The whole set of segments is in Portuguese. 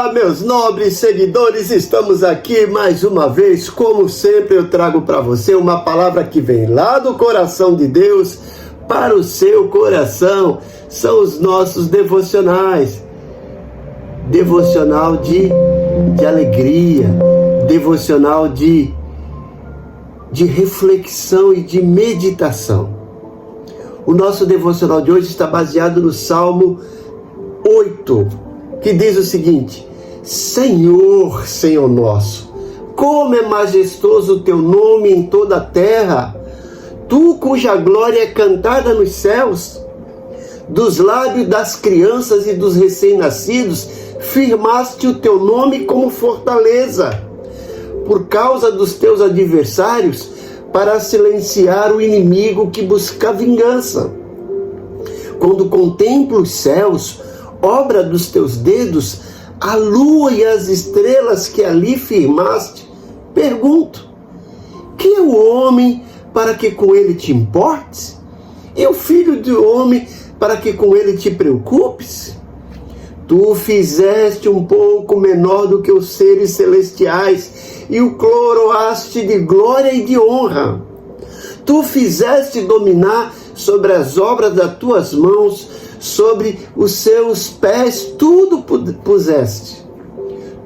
Olá, meus nobres seguidores, estamos aqui mais uma vez. Como sempre, eu trago para você uma palavra que vem lá do coração de Deus para o seu coração. São os nossos devocionais. Devocional de alegria, devocional de reflexão e de meditação. O nosso devocional de hoje está baseado no Salmo 8, que diz o seguinte: Senhor, Senhor nosso, como é majestoso o teu nome em toda a terra, tu cuja glória é cantada nos céus. Dos lábios das crianças e dos recém-nascidos, firmaste o teu nome como fortaleza, por causa dos teus adversários, para silenciar o inimigo que busca vingança. Quando contemplo os céus, obra dos teus dedos, a lua e as estrelas que ali firmaste, pergunto: que é o homem para que com ele te importes? E o filho do homem para que com ele te preocupes? Tu o fizeste um pouco menor do que os seres celestiais e o coroaste de glória e de honra. Tu o fizeste dominar sobre as obras das tuas mãos, sobre os seus pés tudo puseste.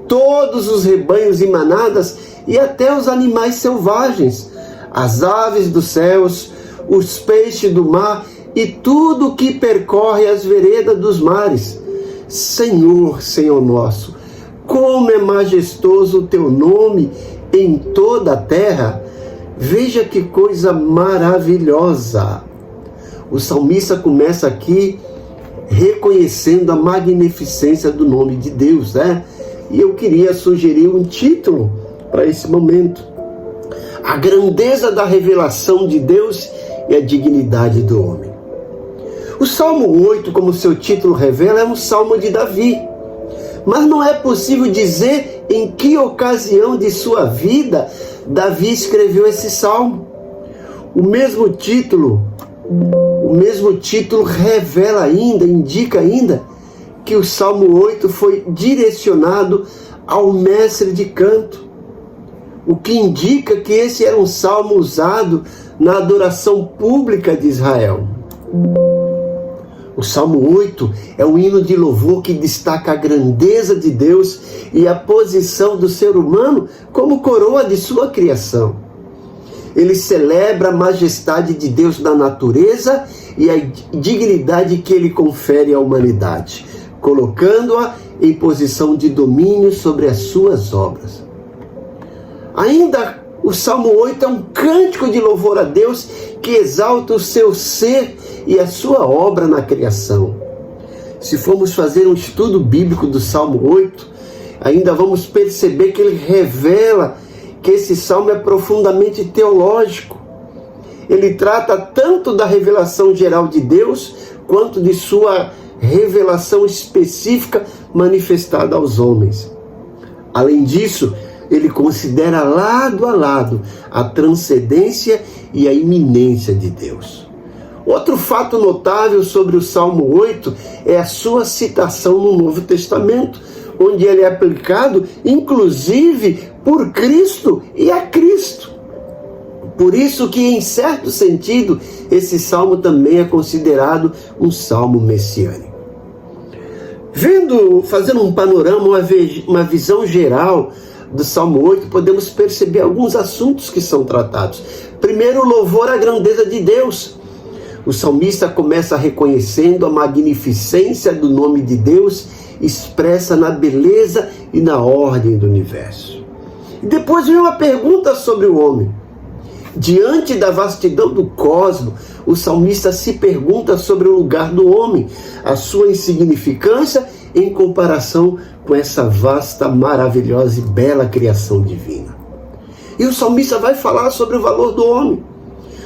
Todos os rebanhos e manadas e até os animais selvagens, as aves dos céus, os peixes do mar e tudo que percorre as veredas dos mares. Senhor, Senhor nosso, como é majestoso o teu nome em toda a terra. Veja que coisa maravilhosa. O salmista começa aqui reconhecendo a magnificência do nome de Deus, né? E eu queria sugerir um título para esse momento: a grandeza da revelação de Deus e a dignidade do homem. O Salmo 8, como seu título revela, é um salmo de Davi. Mas não é possível dizer em que ocasião de sua vida Davi escreveu esse salmo. O mesmo título revela ainda, indica ainda, que o Salmo 8 foi direcionado ao mestre de canto, o que indica que esse era um salmo usado na adoração pública de Israel. O Salmo 8 é um hino de louvor que destaca a grandeza de Deus e a posição do ser humano como coroa de sua criação. Ele celebra a majestade de Deus na natureza e a dignidade que ele confere à humanidade, colocando-a em posição de domínio sobre as suas obras. Ainda, o Salmo 8 é um cântico de louvor a Deus que exalta o seu ser e a sua obra na criação. Se formos fazer um estudo bíblico do Salmo 8, ainda vamos perceber que ele revela que esse salmo é profundamente teológico. Ele trata tanto da revelação geral de Deus, quanto de sua revelação específica manifestada aos homens. Além disso, ele considera lado a lado a transcendência e a iminência de Deus. Outro fato notável sobre o Salmo 8 é a sua citação no Novo Testamento, onde ele é aplicado, inclusive, por Cristo e a Cristo. Por isso que, em certo sentido, esse salmo também é considerado um salmo messiânico. Fazendo um panorama, uma visão geral do Salmo 8, podemos perceber alguns assuntos que são tratados. Primeiro, o louvor à grandeza de Deus. O salmista começa reconhecendo a magnificência do nome de Deus, expressa na beleza e na ordem do universo. E depois vem uma pergunta sobre o homem. Diante da vastidão do cosmos, o salmista se pergunta sobre o lugar do homem, a sua insignificância em comparação com essa vasta, maravilhosa e bela criação divina. E o salmista vai falar sobre o valor do homem.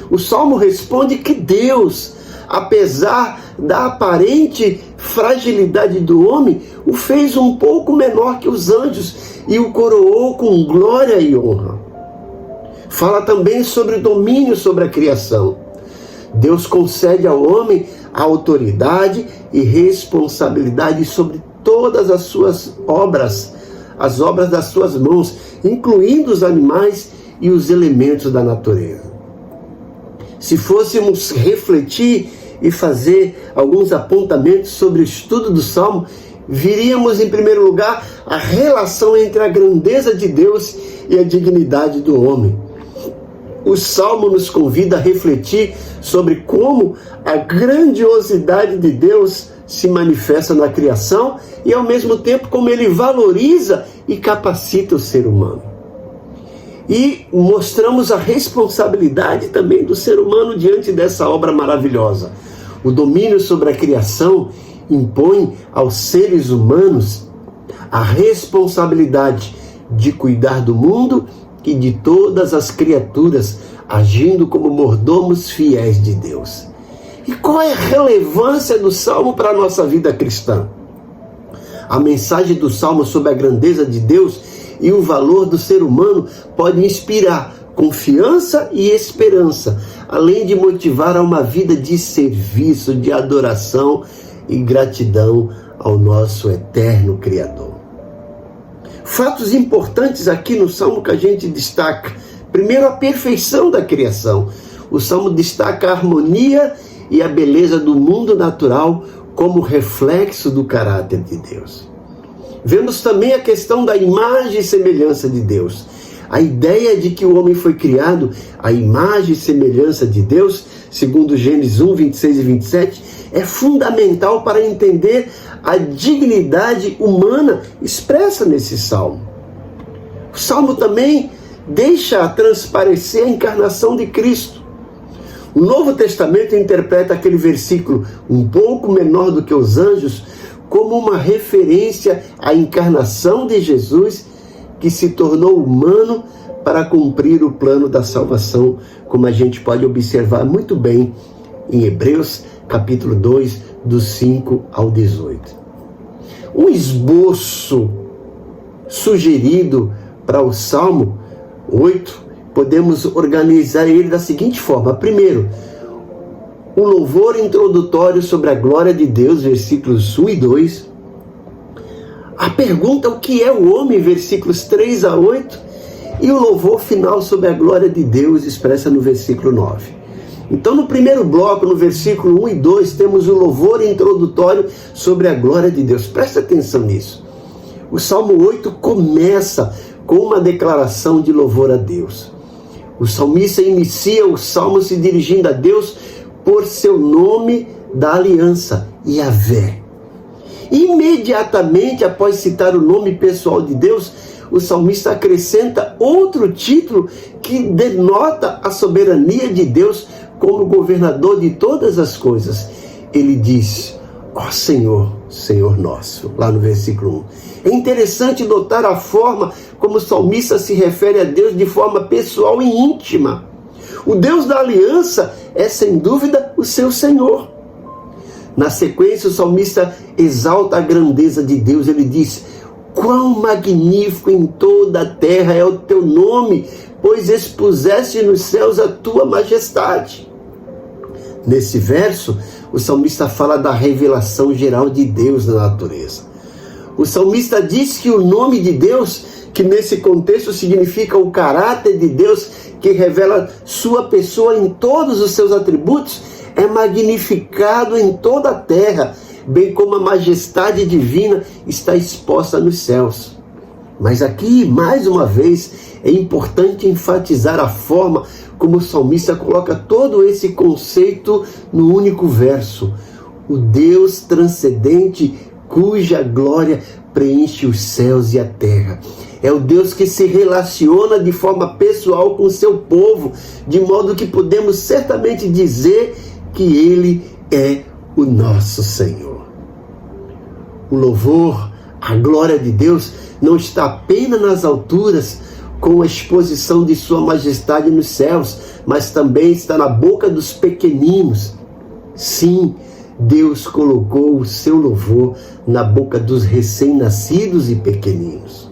O salmo responde que Deus, apesar da aparente fragilidade do homem, o fez um pouco menor que os anjos e o coroou com glória e honra. Fala também sobre o domínio sobre a criação. Deus concede ao homem a autoridade e responsabilidade sobre todas as suas obras, as obras das suas mãos, incluindo os animais e os elementos da natureza. Se fôssemos refletir e fazer alguns apontamentos sobre o estudo do Salmo, viríamos, em primeiro lugar, a relação entre a grandeza de Deus e a dignidade do homem. O Salmo nos convida a refletir sobre como a grandiosidade de Deus se manifesta na criação e, ao mesmo tempo, como ele valoriza e capacita o ser humano. E mostramos a responsabilidade também do ser humano diante dessa obra maravilhosa. O domínio sobre a criação impõe aos seres humanos a responsabilidade de cuidar do mundo e de todas as criaturas, agindo como mordomos fiéis de Deus. E qual é a relevância do Salmo para a nossa vida cristã? A mensagem do Salmo sobre a grandeza de Deus e o valor do ser humano pode inspirar confiança e esperança, além de motivar a uma vida de serviço, de adoração e gratidão ao nosso eterno Criador. Fatos importantes aqui no Salmo que a gente destaca. Primeiro, a perfeição da criação. O Salmo destaca a harmonia e a beleza do mundo natural como reflexo do caráter de Deus. Vemos também a questão da imagem e semelhança de Deus. A ideia de que o homem foi criado à imagem e semelhança de Deus, segundo Gênesis 1, 26 e 27, é fundamental para entender a dignidade humana expressa nesse salmo. O salmo também deixa transparecer a encarnação de Cristo. O Novo Testamento interpreta aquele versículo um pouco menor do que os anjos como uma referência à encarnação de Jesus, que se tornou humano para cumprir o plano da salvação, como a gente pode observar muito bem em Hebreus capítulo 2, dos 5 ao 18. Um esboço sugerido para o Salmo 8, podemos organizar ele da seguinte forma. Primeiro, o louvor introdutório sobre a glória de Deus, versículos 1 e 2. A pergunta, o que é o homem, versículos 3 a 8. E o louvor final sobre a glória de Deus, expressa no versículo 9. Então, no primeiro bloco, no versículo 1 e 2, temos o louvor introdutório sobre a glória de Deus. Presta atenção nisso. O Salmo 8 começa com uma declaração de louvor a Deus. O salmista inicia o salmo se dirigindo a Deus por seu nome da aliança, Yahvé. Imediatamente após citar o nome pessoal de Deus, o salmista acrescenta outro título que denota a soberania de Deus como governador de todas as coisas. Ele diz: ó Senhor, Senhor nosso, lá no versículo 1. É interessante notar a forma como o salmista se refere a Deus de forma pessoal e íntima. O Deus da aliança é, sem dúvida, o seu Senhor. Na sequência, o salmista exalta a grandeza de Deus. Ele diz: quão magnífico em toda a terra é o teu nome, pois expuseste nos céus a tua majestade. Nesse verso, o salmista fala da revelação geral de Deus na natureza. O salmista diz que o nome de Deus, que nesse contexto significa o caráter de Deus, que revela sua pessoa em todos os seus atributos, é magnificado em toda a terra, bem como a majestade divina está exposta nos céus. Mas aqui, mais uma vez, é importante enfatizar a forma como o salmista coloca todo esse conceito no único verso. O Deus transcendente, cuja glória preenche os céus e a terra. É o Deus que se relaciona de forma pessoal com o seu povo, de modo que podemos certamente dizer que Ele é o nosso Senhor. O louvor, a glória de Deus, não está apenas nas alturas, com a exposição de sua majestade nos céus, mas também está na boca dos pequeninos. Sim, Deus colocou o seu louvor na boca dos recém-nascidos e pequeninos.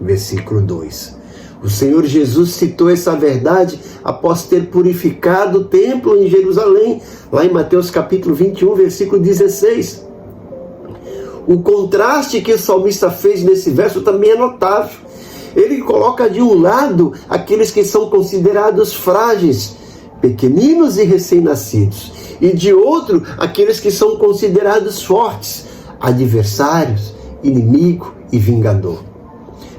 Versículo 2. O Senhor Jesus citou essa verdade após ter purificado o templo em Jerusalém, lá em Mateus capítulo 21, versículo 16. O contraste que o salmista fez nesse verso também é notável. Ele coloca de um lado aqueles que são considerados frágeis, pequeninos e recém-nascidos, e de outro aqueles que são considerados fortes, adversários, inimigo e vingador.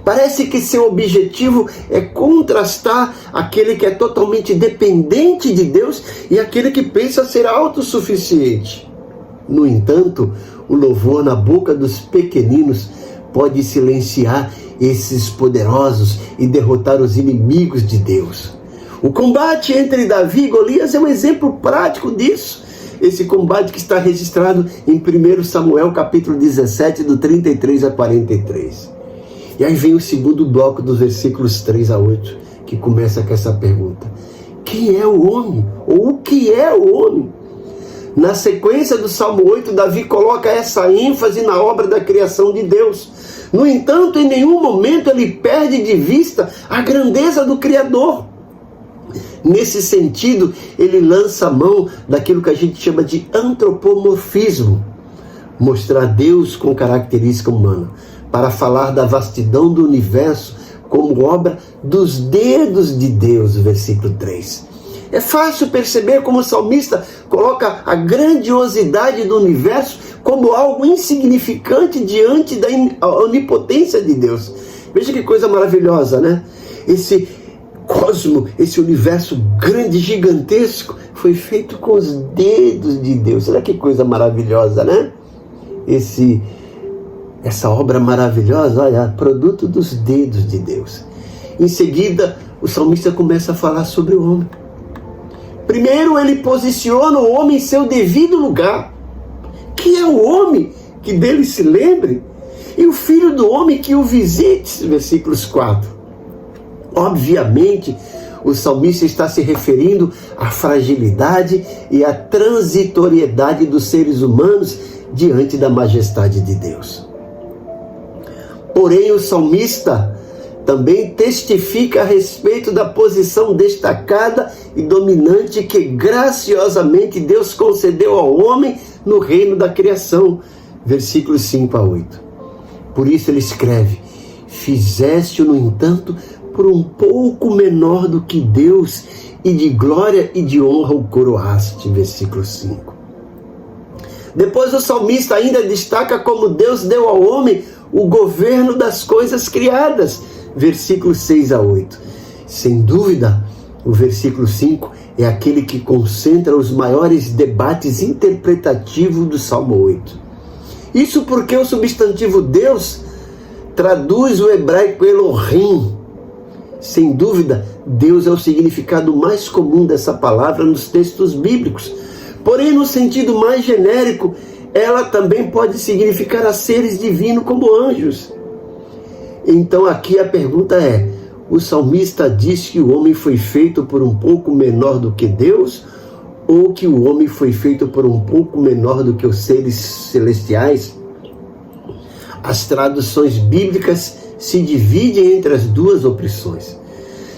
Parece que seu objetivo é contrastar aquele que é totalmente dependente de Deus e aquele que pensa ser autossuficiente. No entanto, o louvor na boca dos pequeninos pode silenciar esses poderosos e derrotar os inimigos de Deus. O combate entre Davi e Golias é um exemplo prático disso. Esse combate que está registrado em 1 Samuel capítulo 17, do 33 a 43. E aí vem o segundo bloco dos versículos 3 a 8, que começa com essa pergunta: quem é o homem? Ou o que é o homem? Na sequência do Salmo 8, Davi coloca essa ênfase na obra da criação de Deus. No entanto, em nenhum momento ele perde de vista a grandeza do Criador. Nesse sentido, ele lança a mão daquilo que a gente chama de antropomorfismo, mostrar Deus com característica humana, para falar da vastidão do universo como obra dos dedos de Deus, versículo 3. É fácil perceber como o salmista coloca a grandiosidade do universo como algo insignificante diante da onipotência de Deus. Veja que coisa maravilhosa, né? Esse cosmo, esse universo grande, gigantesco, foi feito com os dedos de Deus. Olha que coisa maravilhosa, né? Essa obra maravilhosa, olha, produto dos dedos de Deus. Em seguida, o salmista começa a falar sobre o homem. Primeiro, ele posiciona o homem em seu devido lugar. Que é o homem que dele se lembre? E o filho do homem que o visite, versículos 4. Obviamente, o salmista está se referindo à fragilidade e à transitoriedade dos seres humanos diante da majestade de Deus. Porém, o salmista também testifica a respeito da posição destacada e dominante que graciosamente Deus concedeu ao homem no reino da criação, versículos 5 a 8. Por isso ele escreve: fizeste-o, no entanto, por um pouco menor do que Deus, e de glória e de honra o coroaste, versículo 5. Depois o salmista ainda destaca como Deus deu ao homem o governo das coisas criadas, versículos 6 a 8. Sem dúvida, o versículo 5 é aquele que concentra os maiores debates interpretativos do Salmo 8. Isso porque o substantivo Deus traduz o hebraico Elohim. Sem dúvida, Deus é o significado mais comum dessa palavra nos textos bíblicos. Porém, no sentido mais genérico, ela também pode significar a seres divinos como anjos. Então aqui a pergunta é: o salmista diz que o homem foi feito por um pouco menor do que Deus, ou que o homem foi feito por um pouco menor do que os seres celestiais? As traduções bíblicas se dividem entre as duas opções.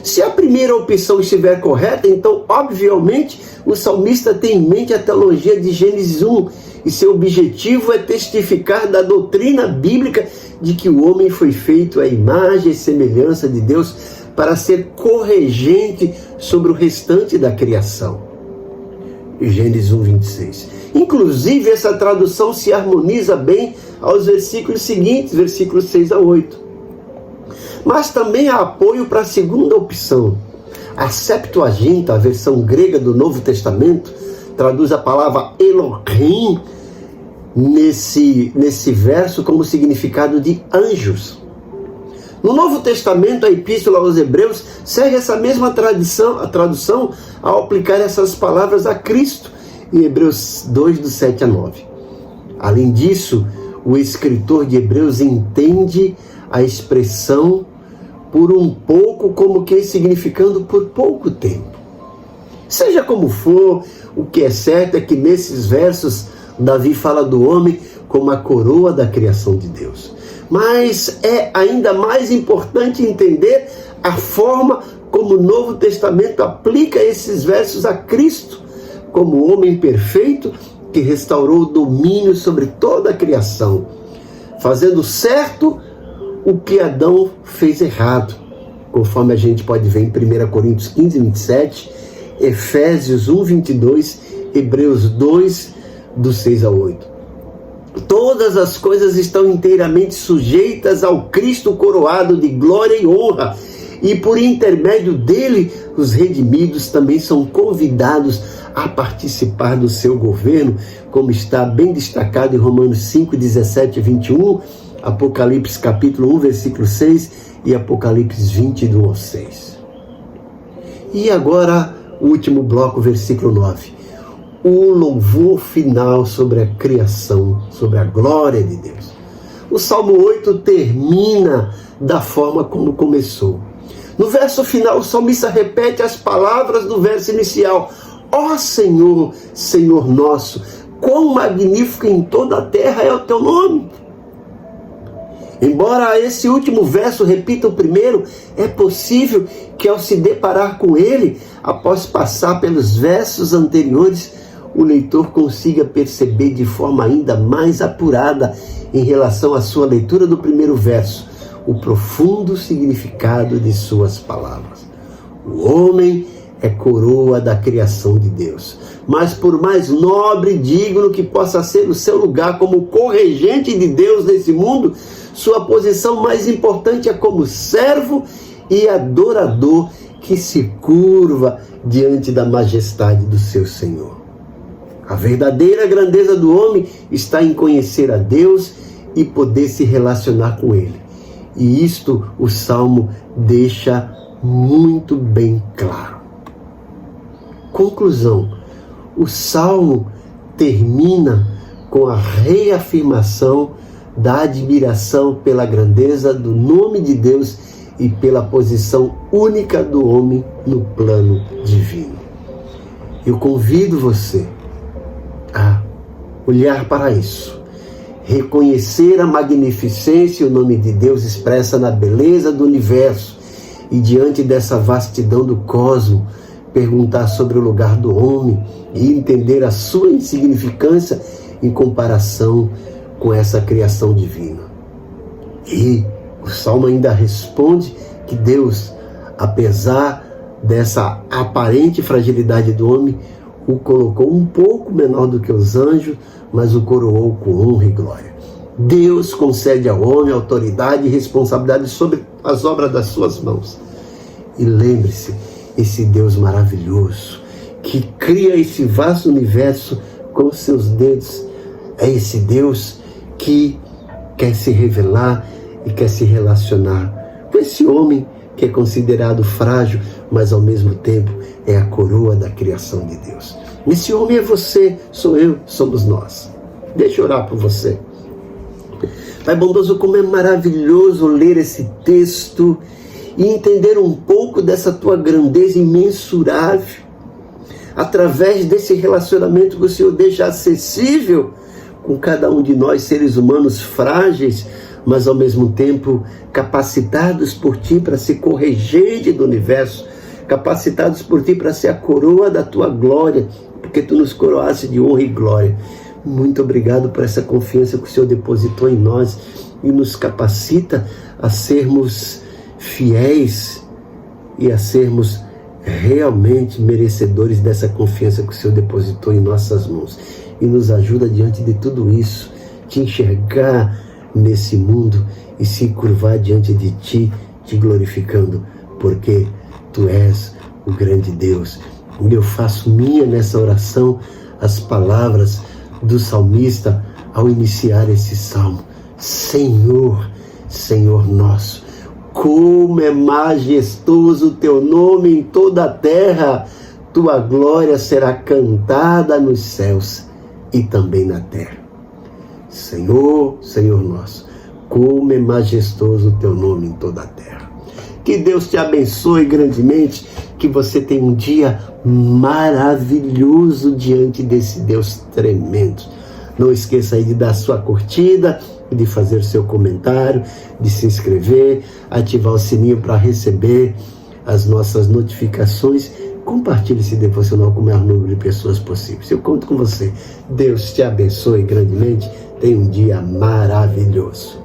Se a primeira opção estiver correta, então, obviamente, o salmista tem em mente a teologia de Gênesis 1, e seu objetivo é testificar da doutrina bíblica de que o homem foi feito à imagem e semelhança de Deus para ser corregente sobre o restante da criação. Gênesis 1, 26. Inclusive, essa tradução se harmoniza bem aos versículos seguintes, versículos 6 a 8. Mas também há apoio para a segunda opção. A Septuaginta, a versão grega do Novo Testamento, traduz a palavra Elohim nesse verso como significado de anjos. No Novo Testamento, a Epístola aos Hebreus segue essa mesma tradução ao aplicar essas palavras a Cristo, em Hebreus 2, do 7 a 9. Além disso, o escritor de Hebreus entende a expressão por um pouco como que significando por pouco tempo. Seja como for, o que é certo é que nesses versos Davi fala do homem como a coroa da criação de Deus. Mas é ainda mais importante entender a forma como o Novo Testamento aplica esses versos a Cristo, como o homem perfeito que restaurou o domínio sobre toda a criação. fazendo certo o que Adão fez errado, conforme a gente pode ver em 1 Coríntios 15, 27, Efésios 1, 22, Hebreus 2, do 6 ao 8. Todas as coisas estão inteiramente sujeitas ao Cristo coroado de glória e honra, e por intermédio dele, os redimidos também são convidados a participar do seu governo, como está bem destacado em Romanos 5, 17 e 21, Apocalipse capítulo 1, versículo 6 e Apocalipse 20, do 1 ao 6. E agora, o último bloco, versículo 9. O louvor final sobre a criação, sobre a glória de Deus. O Salmo 8 termina da forma como começou. No verso final, o salmista repete as palavras do verso inicial. Ó Senhor, Senhor nosso, quão magnífico em toda a terra é o teu nome. Embora esse último verso repita o primeiro, é possível que ao se deparar com ele, após passar pelos versos anteriores, o leitor consiga perceber de forma ainda mais apurada em relação à sua leitura do primeiro verso, o profundo significado de suas palavras. O homem é coroa da criação de Deus, mas por mais nobre e digno que possa ser o seu lugar como corregente de Deus nesse mundo, sua posição mais importante é como servo e adorador que se curva diante da majestade do seu Senhor. A verdadeira grandeza do homem está em conhecer a Deus e poder se relacionar com Ele. E isto o Salmo deixa muito bem claro. Conclusão: o Salmo termina com a reafirmação da admiração pela grandeza do nome de Deus e pela posição única do homem no plano divino. Eu convido você a olhar para isso, reconhecer a magnificência e o nome de Deus expressa na beleza do universo e diante dessa vastidão do cosmos, perguntar sobre o lugar do homem e entender a sua insignificância em comparação com essa criação divina. E o Salmo ainda responde que Deus, apesar dessa aparente fragilidade do homem, o colocou um pouco menor do que os anjos, mas o coroou com honra e glória. Deus concede ao homem autoridade e responsabilidade sobre as obras das suas mãos. E lembre-se, esse Deus maravilhoso, que cria esse vasto universo com os seus dedos, é esse Deus que quer se revelar e quer se relacionar com esse homem que é considerado frágil, mas ao mesmo tempo é a coroa da criação de Deus. Esse homem é você, sou eu, somos nós. Deixa eu orar por você. Pai bondoso, como é maravilhoso ler esse texto e entender um pouco dessa tua grandeza imensurável, através desse relacionamento que o Senhor deixa acessível com cada um de nós, seres humanos frágeis, mas ao mesmo tempo capacitados por Ti para ser corregente do universo, capacitados por Ti para ser a coroa da Tua glória, porque Tu nos coroaste de honra e glória. Muito obrigado por essa confiança que o Senhor depositou em nós e nos capacita a sermos fiéis e a sermos realmente merecedores dessa confiança que o Senhor depositou em nossas mãos. E nos ajuda diante de tudo isso, te enxergar nesse mundo e se curvar diante de Ti, te glorificando, porque Tu és o grande Deus. E eu faço minha nessa oração as palavras do salmista ao iniciar esse salmo. Senhor, Senhor nosso, como é majestoso o Teu nome em toda a terra, Tua glória será cantada nos céus e também na terra. Senhor, Senhor nosso, como é majestoso o Teu nome em toda a terra. Que Deus te abençoe grandemente, que você tenha um dia maravilhoso diante desse Deus tremendo. Não esqueça aí de dar sua curtida, de fazer seu comentário, de se inscrever, ativar o sininho para receber as nossas notificações Compartilhe esse devocional com o maior número de pessoas possível. Eu conto com você. Deus te abençoe grandemente. Tenha um dia maravilhoso.